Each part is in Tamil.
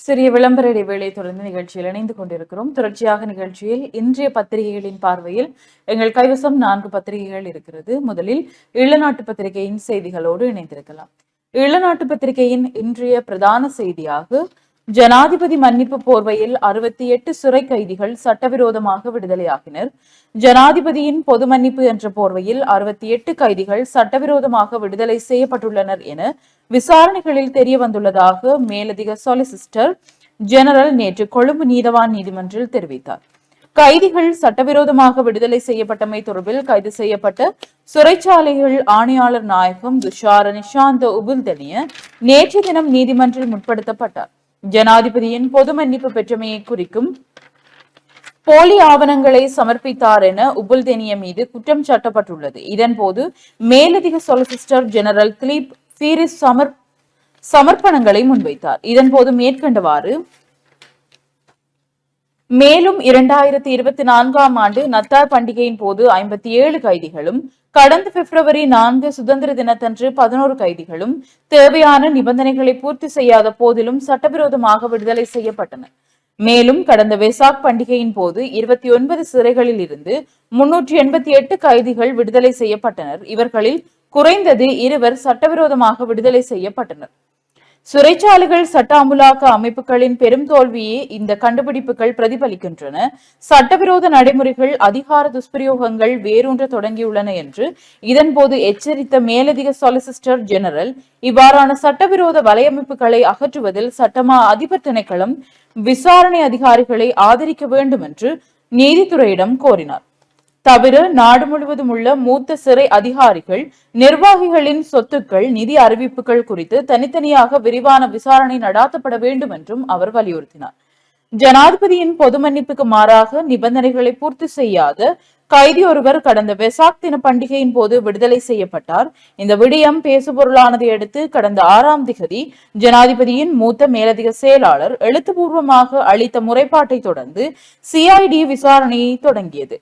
சிறிய விளம்பர இடைவேளை தொடர்ந்து நிகழ்ச்சியில் இணைந்து கொண்டிருக்கிறோம். தொடர்ச்சியாக நிகழ்ச்சியில் இன்றைய பத்திரிகைகளின் பார்வையில் எங்கள் கைவசம் 4 பத்திரிகைகள் இருக்கிறது. முதலில் ஈழநாட்டு பத்திரிகையின் செய்திகளோடு இணைந்திருக்கலாம். ஈழநாட்டு பத்திரிகையின் இன்றைய பிரதான செய்தியாக ஜனாதிபதி மன்னிப்பு போர்வையில் 68 சிறை கைதிகள் சட்டவிரோதமாக விடுதலையாகினர். ஜனாதிபதியின் பொது மன்னிப்பு என்ற போர்வையில் 68 கைதிகள் சட்டவிரோதமாக விடுதலை செய்யப்பட்டுள்ளனர் என விசாரணைகளில் தெரிய வந்துள்ளதாக மேலதிக சொலிசிஸ்டர் ஜெனரல் நேற்று கொழும்பு நீதவான் நீதிமன்றில் தெரிவித்தார். கைதிகள் சட்டவிரோதமாக விடுதலை செய்யப்பட்டமை தொடர்பில் கைது செய்யப்பட்ட சிறைச்சாலைகள் ஆணையாளர் நாயகம் துஷார நிஷாந்த உபுல்தனிய நேற்றைய தினம் நீதிமன்றில் முற்படுத்தப்பட்டார். ஜனாதிபதியின் பொது மன்னிப்பு பெற்றமையை குறிக்கும் போலி ஆவணங்களை சமர்ப்பித்தார் என உபுல்தெனிய மீது குற்றம் சாட்டப்பட்டுள்ளது. இதன்போது மேலதிக சொலிசிஸ்டர் ஜெனரல் திலீப் பீரிஸ் சமர்ப்பணங்களை முன்வைத்தார். இதன்போது மேற்கண்டவாறு மேலும் 2024ஆம் ஆண்டு நத்தார் பண்டிகையின் போது 57 கைதிகளும் கடந்த பிப்ரவரி 4 சுதந்திர தினத்தன்று 11 கைதிகளும் தேவையான நிபந்தனைகளை பூர்த்தி செய்யாத போதிலும் சட்டவிரோதமாக விடுதலை செய்யப்பட்டனர். மேலும் கடந்த வெசாக் பண்டிகையின் போது 29 சிறைகளில் இருந்து 388 கைதிகள் விடுதலை செய்யப்பட்டனர். இவர்களில் குறைந்தது 2 சட்டவிரோதமாக விடுதலை செய்யப்பட்டனர். சிறைச்சாலைகள் சட்ட அமுலாக்க அமைப்புகளின் பெரும் தோல்வியே இந்த கண்டுபிடிப்புகள் பிரதிபலிக்கின்றன. சட்டவிரோத நடைமுறைகள், அதிகார துஷ்பிரயோகங்கள் வேரூன்ற தொடங்கியுள்ளன என்று இதன்போது எச்சரித்த மேலதிக சொலிசிஸ்டர் ஜெனரல், இவ்வாறான சட்டவிரோத வலையமைப்புகளை அகற்றுவதில் சட்டமா அதிபர் திணைக்களம் விசாரணை அதிகாரிகளை ஆதரிக்க வேண்டும் என்று நீதித்துறையிடம் கோரினார். தவிர நாடு முழுவதும் உள்ள மூத்த சிறை அதிகாரிகள், நிர்வாகிகளின் சொத்துக்கள், நிதி அறிவிப்புகள் குறித்து தனித்தனியாக விரிவான விசாரணை நடாத்தப்பட வேண்டும் என்றும் அவர் வலியுறுத்தினார். ஜனாதிபதியின் பொது மன்னிப்புக்கு மாறாக நிபந்தனைகளை பூர்த்தி செய்யாத கைதி ஒருவர் கடந்த வெசாக் தின பண்டிகையின் போது விடுதலை செய்யப்பட்டார். இந்த விடயம் பேசுபொருளானதை அடுத்து கடந்த 6ஆம் திகதி ஜனாதிபதியின் மூத்த மேலதிக செயலாளர் எழுத்துப்பூர்வமாக அளித்த முறைப்பாட்டை தொடர்ந்து சிஐடி விசாரணையை தொடங்கியது.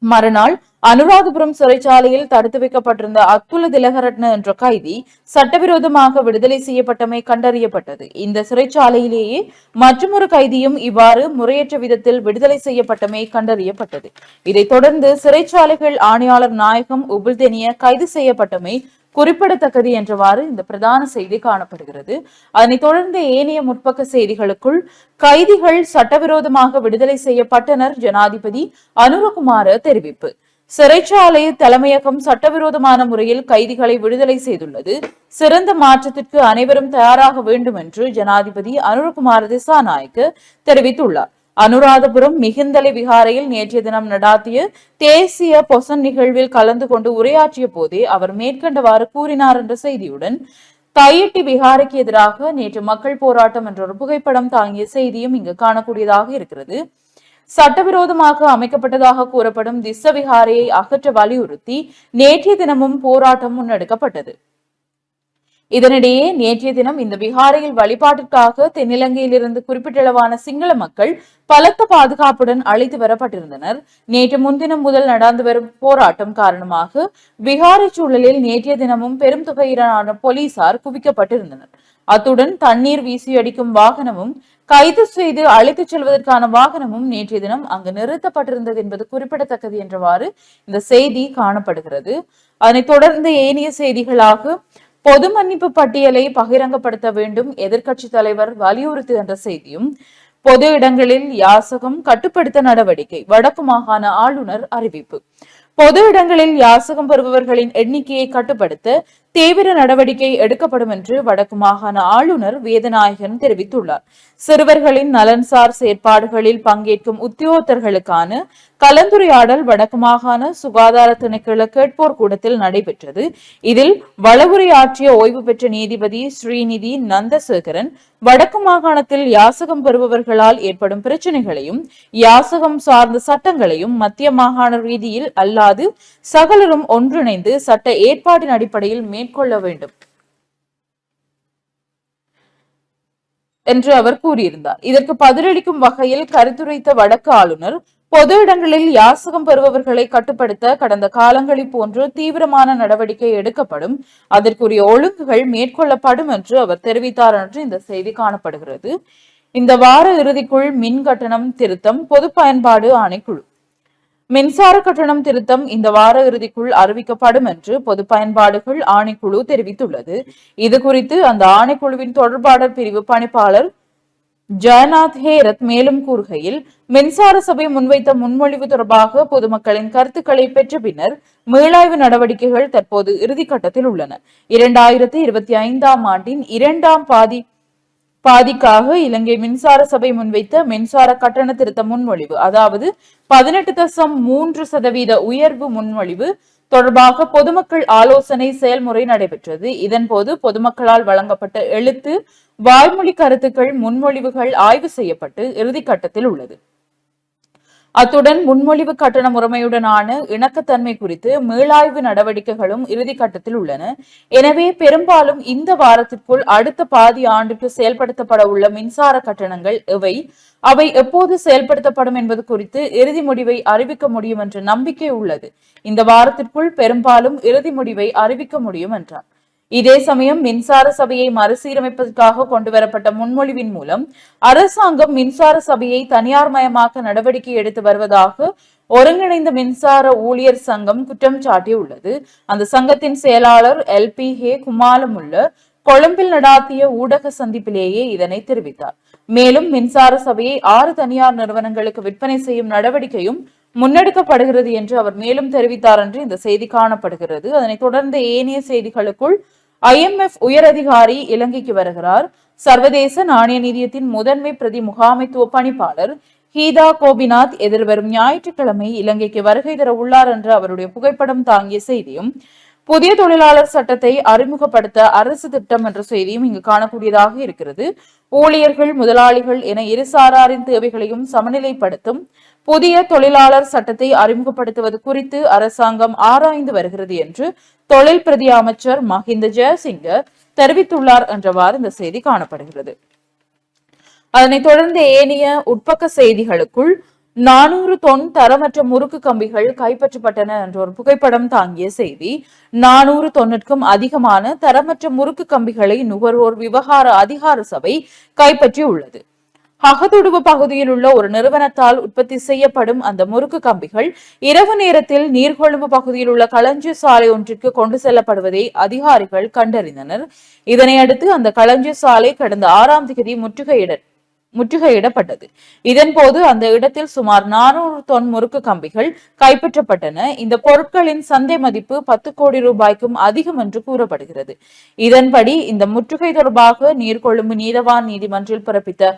மறுநாள் அனுராதபுரம் சிறைச்சாலையில் தடுத்து வைக்கப்பட்டிருந்த அத்துல திலகரட்ன என்ற கைதி சட்டவிரோதமாக விடுதலை செய்யப்பட்டமை கண்டறியப்பட்டது. இந்த சிறைச்சாலையிலேயே மற்றொரு கைதியும் இவ்வாறு முறையற்ற விதத்தில் விடுதலை செய்யப்பட்டமை கண்டறியப்பட்டது. இதைத் தொடர்ந்து சிறைச்சாலைகள் ஆணையாளர் நாயகம் உபுல்தெனிய கைது செய்யப்பட்டமை குறிப்பிடத்தக்கது என்றவாறு இந்த பிரதான செய்தி காணப்படுகிறது. அதனைத் தொடர்ந்து ஏனைய முற்பக்க செய்திகளுக்குள் கைதிகள் சட்டவிரோதமாக விடுதலை செய்யப்பட்டனர், ஜனாதிபதி அனுரகுமார தெரிவிப்பு. சிறைச்சாலை தலைமையகம் சட்டவிரோதமான முறையில் கைதிகளை விடுதலை செய்துள்ளது. சிறந்த மாற்றத்திற்கு அனைவரும் தயாராக வேண்டும் என்று ஜனாதிபதி அனுரகுமார திசாநாயக்க தெரிவித்துள்ளார். அனுராதபுரம் மிகுந்தலை விகாரையில் நேற்றைய தினம் நடாத்திய தேசிய பொசன் நிகழ்வில் கலந்து கொண்டு உரையாற்றிய போதே அவர் மேற்கண்டவாறு கூறினார் என்ற செய்தியுடன் தையிட்டி விகாரைக்கு எதிராக நேற்று மக்கள் போராட்டம் என்ற ஒரு புகைப்படம் தாங்கிய செய்தியும் இங்கு காணக்கூடியதாக இருக்கிறது. சட்டவிரோதமாக அமைக்கப்பட்டதாக கூறப்படும் திஸ்ஸ விகாரையை அகற்ற வலியுறுத்தி நேற்றைய தினமும் போராட்டம் முன்னெடுக்கப்பட்டது. இதனிடையே நேற்றைய தினம் இந்த விகாரையில் வழிபாட்டிற்காக தென்னிலங்கையிலிருந்து குறிப்பிட்டளவான சிங்கள மக்கள் பலத்த பாதுகாப்புடன் அழைத்து வரப்பட்டிருந்தனர். நேற்று முன்தினம் முதல் நடந்து வரும் போராட்டம் காரணமாக விகாரை சூழலில் நேற்றைய தினமும் பெரும் தொகையிலான போலீசார் குவிக்கப்பட்டிருந்தனர். அத்துடன் தண்ணீர் வீசி அடிக்கும் வாகனமும் கைது செய்து அழைத்துச் செல்வதற்கான வாகனமும் நேற்றைய தினம் அங்கு நிறுத்தப்பட்டிருந்தது என்பது குறிப்பிடத்தக்கது என்றவாறு இந்த செய்தி காணப்படுகிறது. அதனைத் தொடர்ந்து ஏனைய செய்திகளாக பொது மன்னிப்பு பட்டியலை பகிரங்கப்படுத்த வேண்டும் எதிர்க்கட்சி தலைவர் வலியுறுத்து என்ற செய்தியும், பொது இடங்களில் யாசகம் கட்டுப்படுத்த நடவடிக்கை வடக்கு மாகாண ஆளுநர் அறிவிப்பு. பொது இடங்களில் யாசகம் பெறுபவர்களின் எண்ணிக்கையை கட்டுப்படுத்த தீவிர நடவடிக்கை எடுக்கப்படும் என்று வடக்கு மாகாண ஆளுநர் வேதநாயகன் தெரிவித்துள்ளார். சிறுவர்களின் நலன்சார் செயற்பாடுகளில் பங்கேற்கும் உத்தியோகத்தர்களுக்கான கலந்துரையாடல் வடக்கு மாகாண சுகாதார திணைக்கள கேட்போர் கூடத்தில் நடைபெற்றது. இதில் வளவுரையாற்றிய ஓய்வு பெற்ற நீதிபதி ஸ்ரீநிதி நந்தசேகரன் வடக்கு மாகாணத்தில் யாசகம் பெறுபவர்களால் ஏற்படும் பிரச்சனைகளையும் யாசகம் சார்ந்த சட்டங்களையும் மத்திய மாகாண ரீதியில் அல்லாது சகலரும் ஒன்றிணைந்து சட்ட ஏற்பாட்டின் அடிப்படையில் மேற்கொள்ள வேண்டும் என்று அவர் கூறியிருந்தார். இதற்கு பதிலளிக்கும் வகையில் கருத்துரைத்த வடக்கு ஆளுநர் பொது இடங்களில் யாசகம் பெறுபவர்களை கட்டுப்படுத்த கடந்த காலங்களில் போன்று தீவிரமான நடவடிக்கை எடுக்கப்படும், அதற்குரிய ஒழுங்குகள் மேற்கொள்ளப்படும் என்று அவர் தெரிவித்தார் என்று இந்த செய்தி காணப்படுகிறது. இந்த வார இறுதிக்குள் மின் கட்டணம் திருத்தம் பொது பயன்பாடு ஆணைக்குழு. மின்சார கட்டணம் திருத்தம் இந்த வார இறுதிக்குள் அறிவிக்கப்படும் என்று பொது பயன்பாடுகள் ஆணைக்குழு தெரிவித்துள்ளது. இது குறித்து அந்த ஆணைக்குழுவின் தொடர்பாடல் பிரிவு பணிப்பாளர் ஜெயநாத் ஹேரத் மேலும் கூறுகையில், மின்சார சபை முன்வைத்த முன்மொழிவு தொடர்பாக பொதுமக்களின் கருத்துக்களை பெற்ற பின்னர் மீளாய்வு நடவடிக்கைகள் தற்போது இறுதிக்கட்டத்தில் உள்ளன. 2025ஆம் ஆண்டின் இரண்டாம் பாதிக்காக இலங்கை மின்சார சபை முன்வைத்த மின்சார கட்டண திருத்த முன்மொழிவு, அதாவது 18.3% உயர்வு முன்மொழிவு தொடர்பாக பொதுமக்கள் ஆலோசனை செயல்முறை நடைபெற்றது. இதன்போது பொதுமக்களால் வழங்கப்பட்ட எழுத்து, வாய்மொழி கருத்துக்கள், முன்மொழிவுகள் ஆய்வு செய்யப்பட்டு இறுதிக்கட்டத்தில் உள்ளது. அத்துடன் முன்மொழிவு கட்டண முறைமையுடனான இணக்கத்தன்மை குறித்து மீளாய்வு நடவடிக்கைகளும் இறுதிக்கட்டத்தில் உள்ளன. எனவே பெரும்பாலும் இந்த வாரத்திற்குள் அடுத்த பாதி ஆண்டுக்கு செயல்படுத்தப்பட உள்ள மின்சார கட்டணங்கள் எவை, அவை எப்போது செயல்படுத்தப்படும் என்பது குறித்து இறுதி முடிவை அறிவிக்க முடியும் என்ற நம்பிக்கை உள்ளது. இந்த வாரத்திற்குள் பெரும்பாலும் இறுதி முடிவை அறிவிக்க முடியும் என்றார். இதே சமயம் மின்சார சபையை மறுசீரமைப்பதற்காக கொண்டுவரப்பட்ட முன்மொழிவின் மூலம் அரசாங்கம் மின்சார சபையை தனியார் மயமாக்க நடவடிக்கை எடுத்து வருவதாக ஒருங்கிணைந்த மின்சார ஊழியர் சங்கம் குற்றம் சாட்டியுள்ளது. அந்த சங்கத்தின் செயலாளர் LPH குமாலமுல்ல கொழும்பில் நடாத்திய ஊடக சந்திப்பிலேயே இதனை தெரிவித்தார். மேலும் மின்சார சபையை 6 தனியார் நிறுவனங்களுக்கு விற்பனை செய்யும் நடவடிக்கையும் முன்னெடுக்கப்படுகிறது என்று அவர் மேலும் தெரிவித்தார் என்று இந்த செய்தி காணப்படுகிறது. அதனைத் தொடர்ந்து ஏனைய செய்திகளுக்குள் IMF உயரதிகாரி இலங்கைக்கு வருகிறார். சர்வதேச நாணய நிதியத்தின் முதன்மை பிரதி முகாமைத்துவ பணிப்பாளர் ஹீதா கோபிநாத் எதிர்வரும் ஞாயிற்றுக்கிழமை இலங்கைக்கு வருகை தர உள்ளார் என்று அவருடைய புகைப்படம் தாங்கிய செய்தியும், புதிய தொழிலாளர் சட்டத்தை அறிமுகப்படுத்த அரசு திட்டம் என்ற செய்தியும் இங்கு காணக்கூடியதாக இருக்கிறது. ஊழியர்கள், முதலாளிகள் என இருசாராரின் தேவைகளையும் சமநிலைப்படுத்தும் புதிய தொழிலாளர் சட்டத்தை அறிமுகப்படுத்துவது குறித்து அரசாங்கம் ஆராய்ந்து வருகிறது என்று தொழில் பிரதி அமைச்சர் மஹிந்த ஜெயசிங்க தெரிவித்துள்ளார் என்றவாறு இந்த செய்தி காணப்படுகிறது. அதனைத் தொடர்ந்து ஏனைய உட்பக்க செய்திகளுக்குள் 400 தொன் தரமற்ற முறுக்கு கம்பிகள் கைப்பற்றப்பட்டன என்ற ஒரு புகைப்படம் தாங்கிய செய்தி. 400 தொன்னிற்கும் அதிகமான தரமற்ற முறுக்கு கம்பிகளை நுகர்வோர் விவகார அதிகார சபை கைப்பற்றியுள்ளது. அகதுடுவு பகுதியில் உள்ள ஒரு நிறுவனத்தால் உற்பத்தி செய்யப்படும் அந்த முறுக்கு கம்பிகள் இரவு நேரத்தில் நீர்கொழும்பு பகுதியில் உள்ள களஞ்சிய சாலை ஒன்றிற்கு கொண்டு செல்லப்படுவதை அதிகாரிகள் கண்டறிந்தனர். இதனையடுத்து அந்த களஞ்சிய சாலை கடந்த 6ஆம் தேதி முற்றுகையிடப்பட்டது. இதன்போது அந்த இடத்தில் சுமார் 400 தொன் முறுக்கு கம்பிகள் கைப்பற்றப்பட்டன. இந்த பொருட்களின் சந்தை மதிப்பு 10 கோடி ரூபாய்க்கும் அதிகம் என்று கூறப்படுகிறது. இதன்படி இந்த முற்றுகை தொடர்பாக நீர்கொழும்பு நீதவான் நீதிமன்றில் பிறப்பித்த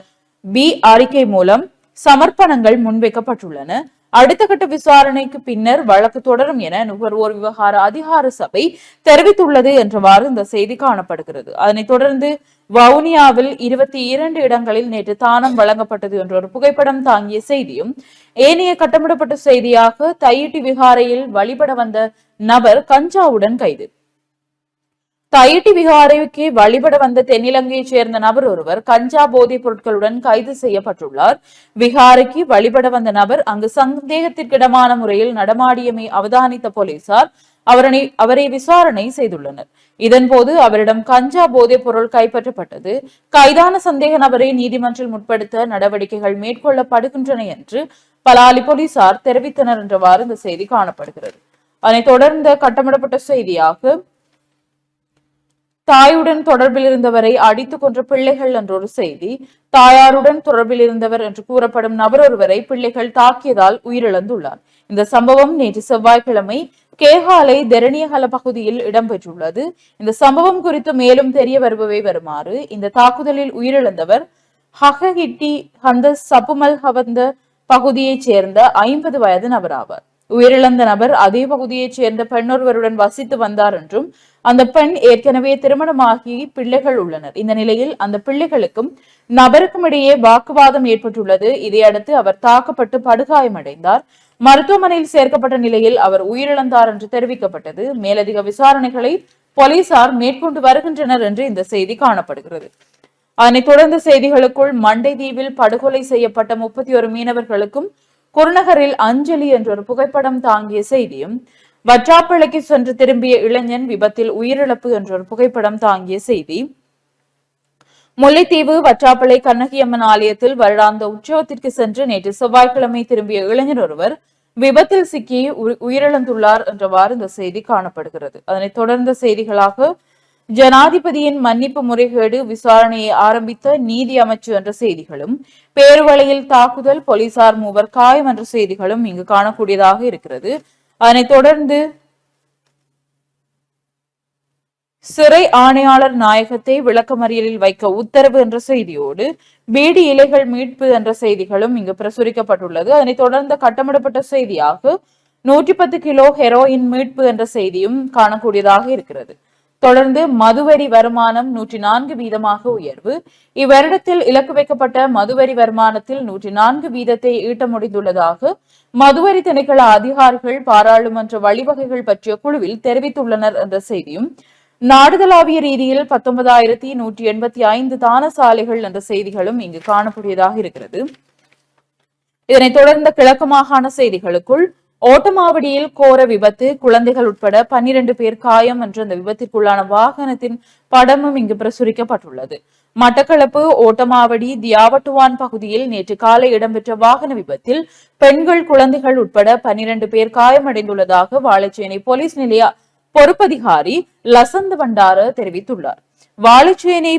அறிக்கை மூலம் சமர்ப்பணங்கள் முன்வைக்கப்பட்டுள்ளன. அடுத்த கட்ட விசாரணைக்கு பின்னர் வழக்கு தொடரும் என நுகர்வோர் விவகார அதிகார சபை தெரிவித்துள்ளது என்றவாறு இந்த செய்தி காணப்படுகிறது. அதனைத் தொடர்ந்து வவுனியாவில் 22 இடங்களில் நேற்று தானம் வழங்கப்பட்டது என்ற ஒரு புகைப்படம் தாங்கிய செய்தியும், ஏனைய கட்டமிடப்பட்ட செய்தியாக தையிட்டி விகாரையில் வழிபட வந்த நபர் கஞ்சாவுடன் கைது. தையிட்டி விகாரைக்கு வழிபட வந்த தென்னிலங்கையைச் சேர்ந்த நபர் ஒருவர் கஞ்சா போதைப் பொருட்களுடன் கைது செய்யப்பட்டுள்ளார். விகாரைக்கு வழிபட வந்த நபர் அங்கு சந்தேகத்திற்கிடமான முறையில் நடமாடியமை அவதானித்த போலீசார் அவரை விசாரணை செய்துள்ளனர். இதன்போது அவரிடம் கஞ்சா போதைப் பொருள் கைப்பற்றப்பட்டது. கைதான சந்தேக நபரை நீதிமன்றில் முற்படுத்த நடவடிக்கைகள் மேற்கொள்ளப்படுகின்றன என்று பலாலி போலீசார் தெரிவித்தனர் என்றவாறு இந்த செய்தி காணப்படுகிறது. அதனைத் தொடர்ந்து கட்டமிடப்பட்ட செய்தியாக தாயுடன் தொடர்பில் இருந்தவரை அடித்துக் கொன்ற பிள்ளைகள் என்றொரு செய்தி. தாயாருடன் தொடர்பில் இருந்தவர் என்று கூறப்படும் நபர் ஒருவரை பிள்ளைகள் தாக்கியதால் உயிரிழந்துள்ளார். இந்த சம்பவம் நேற்று செவ்வாய்க்கிழமை கேகாலை தெரணியகல பகுதியில் இடம்பெற்றுள்ளது. இந்த சம்பவம் குறித்து மேலும் தெரிய வருபவை வருமாறு, இந்த தாக்குதலில் உயிரிழந்தவர் ஹகஹிட்டி ஹந்த சப்புமல் ஹவந்த பகுதியைச் சேர்ந்த 50 வயது நபர் ஆவார். உயிரிழந்த நபர் அதே பகுதியைச் சேர்ந்த பெண்ணொருவருடன் வசித்து வந்தார் என்றும், அந்த பெண் ஏற்கனவே திருமணமாகி பிள்ளைகள் உள்ளனர். இந்த நிலையில் அந்த பிள்ளைகளுக்கும் நபருக்கும் இடையே வாக்குவாதம் ஏற்பட்டுள்ளது. இதையடுத்து அவர் தாக்கப்பட்டு படுகாயமடைந்தார். மருத்துவமனையில் சேர்க்கப்பட்ட நிலையில் அவர் உயிரிழந்தார் என்று தெரிவிக்கப்பட்டது. மேலதிக விசாரணைகளை போலீசார் மேற்கொண்டு வருகின்றனர் என்று இந்த செய்தி காணப்படுகிறது. அதனைத் தொடர்ந்து செய்திகளுக்குள் மண்டை தீவில் படுகொலை செய்யப்பட்ட 31 மீனவர்களுக்கும் குருநகரில் அஞ்சலி என்ற ஒரு புகைப்படம் தாங்கிய செய்தியும், வற்றாப்பிளைக்கு சென்று திரும்பிய இளைஞன் விபத்தில் உயிரிழப்பு என்ற ஒரு புகைப்படம் தாங்கிய செய்தி, முல்லைத்தீவு வற்றாப்பிளை கண்ணகியம்மன் ஆலயத்தில் வருடாந்த உற்சவத்திற்கு சென்று நேற்று செவ்வாய்க்கிழமை திரும்பிய இளைஞர் ஒருவர் விபத்தில் சிக்கி உயிரிழந்துள்ளார் என்றவாறு இந்த செய்தி காணப்படுகிறது. அதனைத் தொடர்ந்த செய்திகளாக ஜனாதிபதியின் மன்னிப்பு முறைகேடு விசாரணையை ஆரம்பித்த நீதி அமைச்சு என்ற செய்திகளும், பேருவளையில் தாக்குதல், போலீசார் 3 காயம் என்ற செய்திகளும் இங்கு காணக்கூடியதாக இருக்கிறது. அதனைத் தொடர்ந்து சிறை ஆணையாளர் நாயகத்தை விளக்கமறியலில் வைக்க உத்தரவு என்ற செய்தியோடு பீடி இலைகள் மீட்பு என்ற செய்திகளும் இங்கு பிரசுரிக்கப்பட்டுள்ளது. அதனைத் தொடர்ந்து கட்டமிடப்பட்ட செய்தியாக 110 கிலோ ஹெரோயின் மீட்பு என்ற செய்தியும் காணக்கூடியதாக இருக்கிறது. தொடர்ந்து மதுவரி வருமானம் 104 வீதமாக உயர்வு. இவ்வருடத்தில் இலக்கு வைக்கப்பட்ட மதுவரி வருமானத்தில் 104 வீதத்தை ஈட்ட முடிந்துள்ளதாக மதுவரி திணைக்கள அதிகாரிகள் பாராளுமன்ற வழிவகைகள் பற்றிய குழுவில் தெரிவித்துள்ளனர் என்ற செய்தியும், நாடுதலாவிய ரீதியில் 19,185 தான சாலைகள் என்ற செய்திகளும் இங்கு காணக்கூடியதாக இருக்கிறது. இதனைத் தொடர்ந்த கிழக்கு மாகாண செய்திகளுக்குள் ஓட்டமாவடியில் கோர விபத்து, குழந்தைகள் உட்பட 12 பேர் காயம் என்ற அந்த விபத்திற்குள்ளான வாகனத்தின் படமும் இங்கு பிரசுரிக்கப்பட்டுள்ளது. மட்டக்களப்பு ஓட்டமாவடி தியாவட்டுவான் பகுதியில் நேற்று காலை இடம்பெற்ற வாகன விபத்தில் பெண்கள், குழந்தைகள் உட்பட 12 பேர் காயமடைந்துள்ளதாக வாழைச்சேனை போலீஸ் நிலைய பொறுப்பதிகாரி லசந்த பண்டார தெரிவித்துள்ளார். வாழைச்சேனை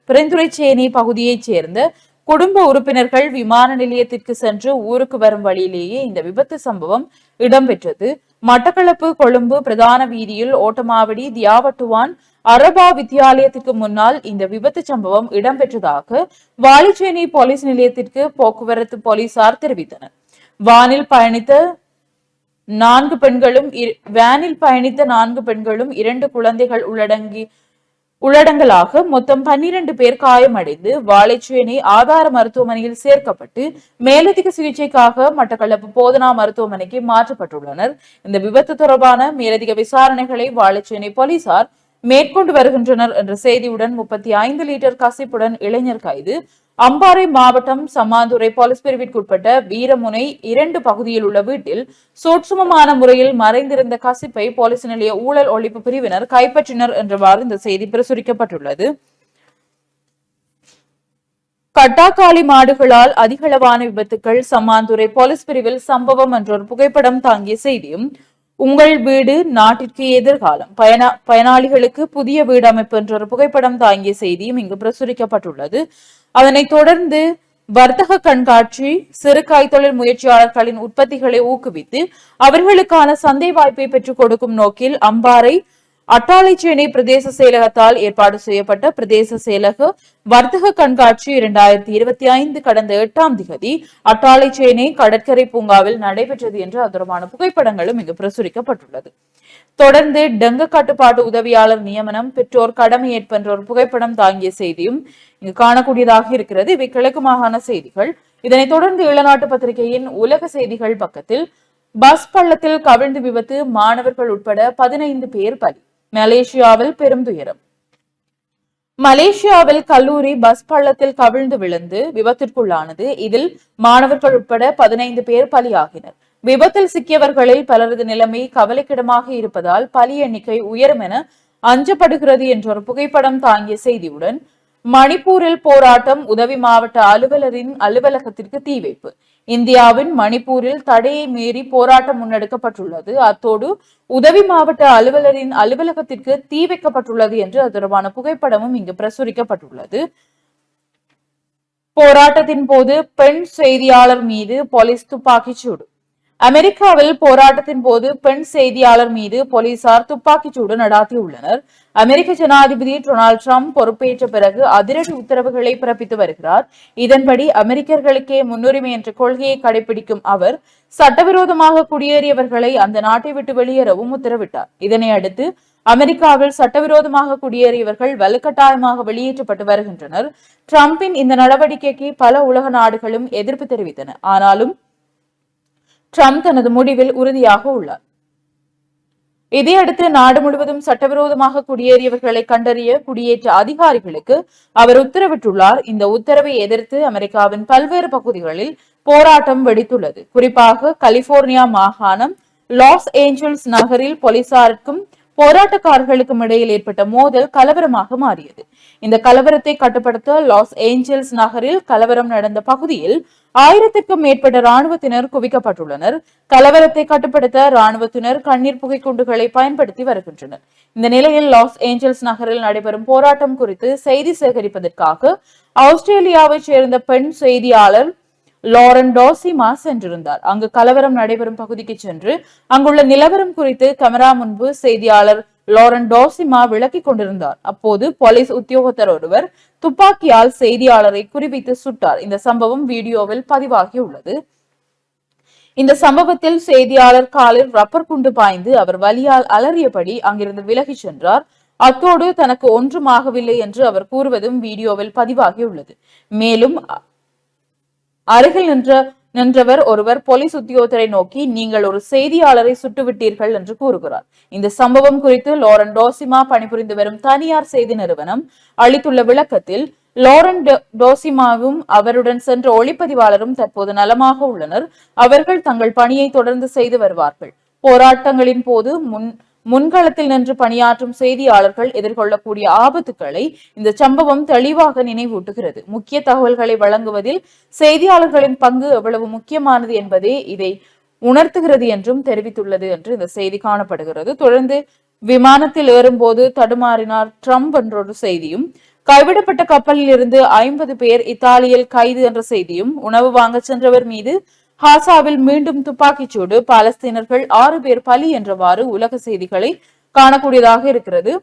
பிறைந்துரைச்சேனை பகுதியைச் சேர்ந்த குடும்ப உறுப்பினர்கள் விமான நிலையத்திற்கு சென்று ஊருக்கு வரும் வழியிலேயே இந்த விபத்து சம்பவம் இடம்பெற்றது. மட்டக்களப்பு கொழும்பு பிரதான வீதியில் ஓட்டமாவடி தியாவட்டுவான் அரபா வித்தியாலயத்திற்கு முன்னால் இந்த விபத்து சம்பவம் இடம்பெற்றதாக வாழைச்சேனை போலீஸ் நிலையத்திற்கு போக்குவரத்து போலீசார் தெரிவித்தனர். வேனில் பயணித்த 4 பெண்களும் 2 குழந்தைகள் உள்ளடங்கலாக மொத்தம் 12 பேர் காயமடைந்து வாழைச்சேனை ஆதார மருத்துவமனையில் சேர்க்கப்பட்டு மேலதிக சிகிச்சைக்காக மட்டக்களப்பு போதனா மருத்துவமனைக்கு மாற்றப்பட்டுள்ளனர். இந்த விபத்து தொடர்பான மேலதிக விசாரணைகளை வாழைச்சேனை போலீசார் மேற்கொண்டு வருகின்றனர் என்ற செய்தியுடன் 35 லிட்டர் கசிப்புடன் இளைஞர் கைது. அம்பாறை மாவட்டம் சம்மாந்துறை போலீஸ் பிரிவிற்குட்பட்ட வீரமுனை 2 பகுதியில் உள்ள வீட்டில் சூட்சுமமான முறையில் மறைந்திருந்த கசிப்பை போலீஸ் நிலைய ஊழல் ஒழிப்பு பிரிவினர் கைப்பற்றினர் என்றவாறு இந்த செய்தி பிரசுரிக்கப்பட்டுள்ளது. கட்டாக்காளி மாடுகளால் அதிகளவான விபத்துக்கள், சம்மாந்துறை போலீஸ் பிரிவில் சம்பவம் என்ற ஒரு புகைப்படம் தாங்கிய செய்தியும், உங்கள் வீடு நாட்டிற்கு எதிர்காலம், பயனாளிகளுக்கு புதிய வீடு அமைப்பு என்ற ஒரு புகைப்படம் தாங்கிய செய்தியும் இங்கு பிரசுரிக்கப்பட்டுள்ளது. அதனைத் தொடர்ந்து வர்த்தக கண்காட்சி, சிறு கைத்தொழில் முயற்சியாளர்களின் உற்பத்திகளை ஊக்குவித்து அவர்களுக்கான சந்தை வாய்ப்பை பெற்றுக் கொடுக்கும் நோக்கில் அம்பாறை அட்டாளைச்சேனை பிரதேச செயலகத்தால் ஏற்பாடு செய்யப்பட்ட பிரதேச செயலக வர்த்தக கண்காட்சி 2025 கடந்த 8ஆம் திகதி அட்டாளைச்சேனை கடற்கரை பூங்காவில் நடைபெற்றது என்று அதற்கான புகைப்படங்களும் இங்கு பிரசுரிக்கப்பட்டுள்ளது. தொடர்ந்து டெங்கு கட்டுப்பாட்டு உதவியாளர் நியமனம், பெற்றோர் கடமையேற்பு என்ற ஒரு புகைப்படம் தாங்கிய செய்தியும் இங்கு காணக்கூடியதாக இருக்கிறது. இவை கிழக்கு மாகாண செய்திகள். இதனைத் தொடர்ந்து இளநாட்டு பத்திரிகையின் உலக செய்திகள் பக்கத்தில் பஸ் பள்ளத்தில் கவிழ்ந்து விபத்து, மாணவர்கள் உட்பட 15 பேர் பலி. மலேசியாவில் பெரும் துயரம். மலேசியாவில் கல்லூரி பஸ் பள்ளத்தில் கவிழ்ந்து விழுந்து விபத்திற்குள்ளானது. இதில் மாணவர்கள் உட்பட 15 பேர் பலியாகினர். விபத்தில் சிக்கியவர்களில் பலரது நிலைமை கவலைக்கிடமாக இருப்பதால் பலி எண்ணிக்கை உயரும் என அஞ்சப்படுகிறது என்ற ஒரு புகைப்படம் தாங்கிய செய்தியுடன், மணிப்பூரில் போராட்டம், உதவி மாவட்ட அலுவலரின் அலுவலகத்திற்கு தீ வைப்பு. இந்தியாவின் மணிப்பூரில் தடையை மீறி போராட்டம் முன்னெடுக்கப்பட்டுள்ளது. அத்தோடு உதவி மாவட்ட அலுவலரின் அலுவலகத்திற்கு தீ வைக்கப்பட்டுள்ளது என்று அது தொடர்பான புகைப்படமும் இங்கு பிரசுரிக்கப்பட்டுள்ளது. போராட்டத்தின் போது பெண் செய்தியாளர் மீது போலீஸ் துப்பாக்கிச் சூடு. அமெரிக்காவில் போராட்டத்தின் போது பெண் செய்தியாளர் மீது போலீசார் துப்பாக்கிச் சூடு நடாத்தியுள்ளனர். அமெரிக்க ஜனாதிபதி டொனால்டு டிரம்ப் பொறுப்பேற்ற பிறகு அதிரடி உத்தரவுகளை பிறப்பித்து வருகிறார். இதன்படி அமெரிக்கர்களுக்கே முன்னுரிமை என்ற கொள்கையை கடைபிடிக்கும் அவர் சட்டவிரோதமாக குடியேறியவர்களை அந்த நாட்டை விட்டு வெளியேறவும் உத்தரவிட்டார். இதனை அடுத்து அமெரிக்காவில் சட்டவிரோதமாக குடியேறியவர்கள் வலுக்கட்டாயமாக வெளியேற்றப்பட்டு வருகின்றனர். டிரம்பின் இந்த நடவடிக்கைக்கு பல உலக நாடுகளும் எதிர்ப்பு தெரிவித்தன. ஆனாலும் டிரம்ப் தனது முடிவில் உறுதியாக உள்ளார். இதையடுத்து நாடு முழுவதும் சட்டவிரோதமாக குடியேறியவர்களை கண்டறிய குடியேற்ற அதிகாரிகளுக்கு அவர் உத்தரவிட்டுள்ளார். இந்த உத்தரவை எதிர்த்து அமெரிக்காவின் பல்வேறு பகுதிகளில் போராட்டம் வெடித்துள்ளது. குறிப்பாக கலிபோர்னியா மாகாணம் லாஸ் ஏஞ்சல்ஸ் நகரில் போலீசாருக்கும் போராட்டக்காரர்களுக்கும் இடையில் ஏற்பட்ட மோதல் கலவரமாக மாறியது. இந்த கலவரத்தை கட்டுப்படுத்த லாஸ் ஏஞ்சல்ஸ் நகரில் கலவரம் நடந்த பகுதியில் 1000க்கும் மேற்பட்ட ராணுவத்தினர் குவிக்கப்பட்டுள்ளனர். கலவரத்தை கட்டுப்படுத்த ராணுவத்தினர் கண்ணீர் புகை குண்டுகளை பயன்படுத்தி வருகின்றனர். இந்த நிலையில் லாஸ் ஏஞ்சல்ஸ் நகரில் நடைபெறும் போராட்டம் குறித்து செய்தி சேகரிப்பதற்காக ஆஸ்திரேலியாவை சேர்ந்த பெண் செய்தியாளர் லாரன் டாசிமா சென்றிருந்தார். அங்கு கலவரம் நடைபெறும் பகுதிக்கு சென்று அங்குள்ள நிலவரம் குறித்து கேமரா முன்பு செய்தியாளர் லாரன் டாசிமா விளக்கிக் கொண்டிருந்தார். அப்போது போலீஸ் உத்தியோகத்தர் ஒருவர் துப்பாக்கியால் செய்தியாளரை குறிவைத்து சுட்டார். இந்த சம்பவம் வீடியோவில் பதிவாகியுள்ளது. இந்த சம்பவத்தில் செய்தியாளர் காலில் ரப்பர் குண்டு பாய்ந்து அவர் வலியால் அலறியபடி அங்கிருந்து விலகி சென்றார். அத்தோடு தனக்கு ஒன்றுமாகவில்லை என்று அவர் கூறுவதும் வீடியோவில் பதிவாகியுள்ளது. மேலும் அருகில் நின்றவர் ஒருவர் போலீஸ் உத்தியோகத்தரை நோக்கி, நீங்கள் ஒரு செய்தியாளரை சுட்டுவிட்டீர்கள் என்று கூறுகிறார். இந்த சம்பவம் குறித்து லாரன் டாசிமா பணிபுரிந்து வரும் தனியார் செய்தி நிறுவனம் அளித்துள்ள விளக்கத்தில், லாரன் டாசிமாவும் அவருடன் சென்ற ஒளிப்பதிவாளரும் தற்போது நலமாக உள்ளனர். அவர்கள் தங்கள் பணியை தொடர்ந்து செய்து வருவார்கள். போராட்டங்களின் போது முன்களத்தில் நின்று பணியாற்றும் செய்தியாளர்கள் எதிர்கொள்ளக்கூடிய ஆபத்துக்களை இந்த சம்பவம் தெளிவாக நினைவூட்டுகிறது. முக்கிய தகவல்களை வழங்குவதில் செய்தியாளர்களின் பங்கு எவ்வளவு முக்கியமானது என்பதே இதை உணர்த்துகிறது என்றும் தெரிவித்துள்ளது என்று இந்த செய்தி காணப்படுகிறது. தொடர்ந்து விமானத்தில் ஏறும்போது தடுமாறினார் ட்ரம்ப் என்றொரு செய்தியும், கைவிடப்பட்ட கப்பலில் இருந்து 50 பேர் இத்தாலியில் கைது என்ற செய்தியும், உணவு வாங்க சென்றவர் மீது ஹாசாவில் மீண்டும் துப்பாக்கிச்சூடு, பாலஸ்தீனர்கள் 6 பேர் பலி என்றவாறு உலக செய்திகளை காணக்கூடியதாக இருக்கிறது.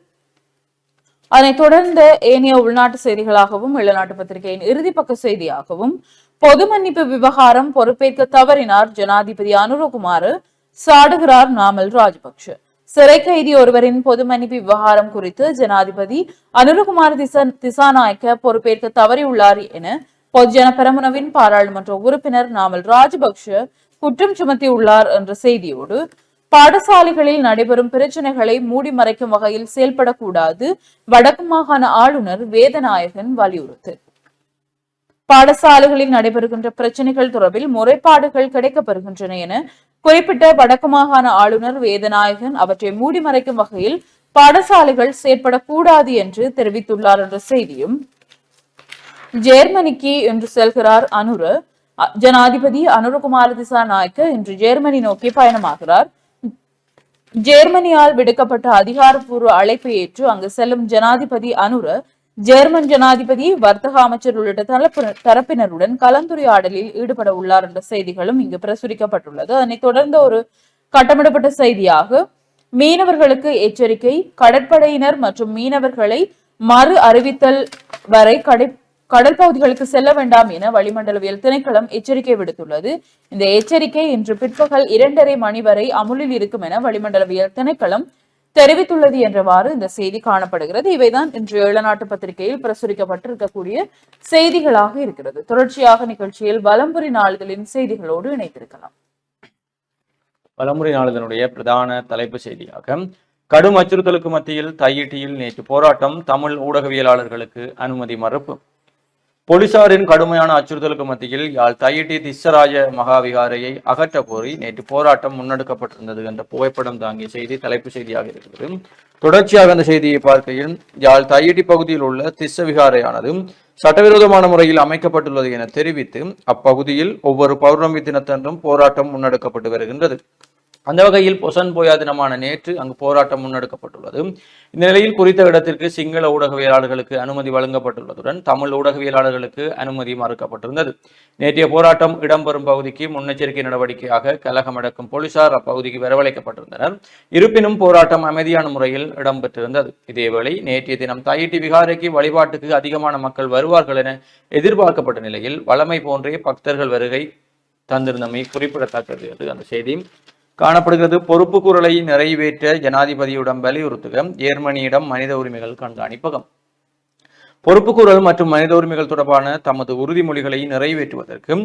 அதனைத் தொடர்ந்து ஏனைய உள்நாட்டு செய்திகளாகவும் வெளிநாட்டு பத்திரிகையின் இறுதி பக்க செய்தியாகவும், பொது மன்னிப்பு விவகாரம் பொறுப்பேற்க தவறினார் ஜனாதிபதி அனுரகுமார, சாடுகிறார் நாமல் ராஜபக்ஷ. சிறை கைதி ஒருவரின் பொது மன்னிப்பு விவகாரம் குறித்து ஜனாதிபதி அனுரகுமார திசாநாயக்க பொறுப்பேற்க தவறியுள்ளார் என பொதுஜன பெரமுனவின் பாராளுமன்ற உறுப்பினர் நாமல் ராஜபக்ஷ குற்றம் சுமத்தியுள்ளார் என்ற செய்தியோடு, பாடசாலைகளில் நடைபெறும் பிரச்சனைகளை மூடி மறைக்கும் வகையில் செயல்படக்கூடாது வடக்கு மாகாண ஆளுநர் வேதநாயகன் வலியுறுத்து. பாடசாலைகளில் நடைபெறுகின்ற பிரச்சனைகள் தொடர்பில் முறைப்பாடுகள் கிடைக்கப்பெறுகின்றன என குறிப்பிட்ட வடக்கு மாகாண ஆளுநர் வேதநாயகன் அவற்றை மூடி மறைக்கும் வகையில் பாடசாலைகள் செயற்படக்கூடாது என்று தெரிவித்துள்ளார் என்ற செய்தியும், ஜெர்மனிக்கு இன்று செல்கிறார் அனுர. ஜனாதிபதி அனுரகுமார திசாநாயக்க இன்று ஜெர்மனி நோக்கி பயணமாகிறார். ஜெர்மனியால் விடுக்கப்பட்ட அதிகாரப்பூர்வ அழைப்பை ஏற்று அங்கு செல்லும் ஜனாதிபதி அனுர, ஜெர்மன் ஜனாதிபதி, வர்த்தக அமைச்சர் உள்ளிட்ட தரப்பினருடன் கலந்துரையாடலில் ஈடுபட உள்ளார் என்ற செய்திகளும் இங்கு பிரசுரிக்கப்பட்டுள்ளது. அதனைத் தொடர்ந்த ஒரு கட்டமிடப்பட்ட செய்தியாக, மீனவர்களுக்கு எச்சரிக்கை, கடற்படையினர் மற்றும் மீனவர்களை மறு அறிவித்தல் வரை கடல் பகுதிகளுக்கு செல்ல வேண்டாம் என வளிமண்டலவியல் திணைக்களம் எச்சரிக்கை விடுத்துள்ளது. இந்த எச்சரிக்கை இன்று பிற்பகல் 2:30 மணி வரை அமுலில் இருக்கும் என வளிமண்டலவியல் திணைக்களம் தெரிவித்துள்ளது என்றவாறு இந்த செய்தி காணப்படுகிறது. இவைதான் இன்று ஏழநாட்டு பத்திரிகையில் பிரசுரிக்கப்பட்டிருக்கக்கூடிய செய்திகளாக இருக்கிறது. தொடர்ச்சியாக நிகழ்ச்சியில் வலம்புரி நாளிதழின் செய்திகளோடு இணைத்திருக்கலாம். வலம்புரி நாளிதழுடைய பிரதான தலைப்பு செய்தியாக, கடும் அச்சுறுத்தலுக்கு மத்தியில் தையிட்டியில் நேற்று போராட்டம், தமிழ் ஊடகவியலாளர்களுக்கு அனுமதி மறுப்பு. போலீசாரின் கடுமையான அச்சுறுத்தலுக்கு மத்தியில் யாழ் தையிட்டி திஸ்ஸராஜ மகாவிகாரையை அகற்ற கோரி நேற்று போராட்டம் முன்னெடுக்கப்பட்டிருந்தது என்ற புகைப்படம் தாங்கிய செய்தி தலைப்பு செய்தியாக இருக்கிறது. தொடர்ச்சியாக அந்த செய்தியை பார்க்கையில், யாழ் தையிட்டி பகுதியில் உள்ள திஸ்ஸ விகாரையானது சட்டவிரோதமான முறையில் அமைக்கப்பட்டுள்ளது என தெரிவித்து அப்பகுதியில் ஒவ்வொரு பௌர்ணமி தினத்தன்றும் போராட்டம் முன்னெடுக்கப்பட்டு வருகின்றது. அந்த வகையில் பொசன் போயா தினமான நேற்று அங்கு போராட்டம் முன்னெடுக்கப்பட்டுள்ளது. இந்த நிலையில் குறித்த இடத்திற்கு சிங்கள ஊடகவியலாளர்களுக்கு அனுமதி வழங்கப்பட்டுள்ளதுடன் தமிழ் ஊடகவியலாளர்களுக்கு அனுமதி மறுக்கப்பட்டிருந்தது. நேற்றைய போராட்டம் இடம்பெறும் பகுதிக்கு முன்னெச்சரிக்கை நடவடிக்கையாக கலகம் அடக்கும் போலீசார் அப்பகுதிக்கு வரவழைக்கப்பட்டிருந்தனர். இருப்பினும் போராட்டம் அமைதியான முறையில் இடம்பெற்றிருந்தது. இதேவேளை நேற்றைய தினம் தையிட்டி விகாரைக்கு வழிபாட்டுக்கு அதிகமான மக்கள் வருவார்கள் என எதிர்பார்க்கப்பட்ட நிலையில் வழமை போன்றே பக்தர்கள் வருகை தந்திருந்தமை குறிப்பிடத்தக்கது என்று அந்த செய்தி காணப்படுகிறது. பொறுப்பு குரலை நிறைவேற்ற ஜனாதிபதியிடம் வலியுறுத்துக ஜேர்மனியிடம் மனித உரிமைகள் கண்காணிப்பகம். பொறுப்புக்கூறல் மற்றும் மனித உரிமைகள் தொடர்பான தமது உறுதிமொழிகளை நிறைவேற்றுவதற்கு